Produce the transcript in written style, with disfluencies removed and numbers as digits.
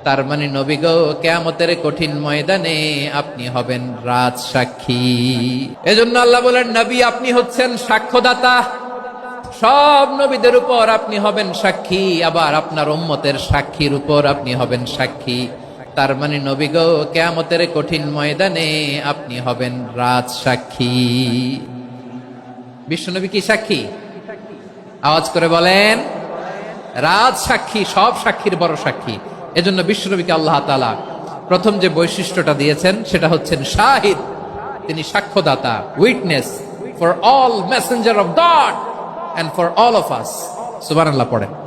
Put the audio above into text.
তার মানে নবী গো, কিয়ামতের কঠিন ময়দানে আপনি হবেন রাজ সাক্ষী। এজন্য আল্লাহ বলেন, নবী আপনি হচ্ছেন সাক্ষ্যদাতা, সব নবীদের উপর আপনি হবেন সাক্ষী, আবার আপনার উম্মতের সাক্ষীর উপর আপনি হবেন সাক্ষী। তার মানে নবী গো, কিয়ামতের কঠিন ময়দানে আপনি হবেন রাজ সাক্ষী। বিশ্বনবী কি সাক্ষী? আওয়াজ করে বলেন, রাজ সাক্ষী, সব সাক্ষীর বড় সাক্ষী। এজন্য বিশ্বনবীকে আল্লাহ তাআলা প্রথম যে বৈশিষ্ট্যটা দিয়েছেন সেটা হচ্ছেন শাহিদ। তিনি সাক্ষ্যদাতা, witness for all messenger of God and for all of us. সুবহানাল্লাহ পড়েন।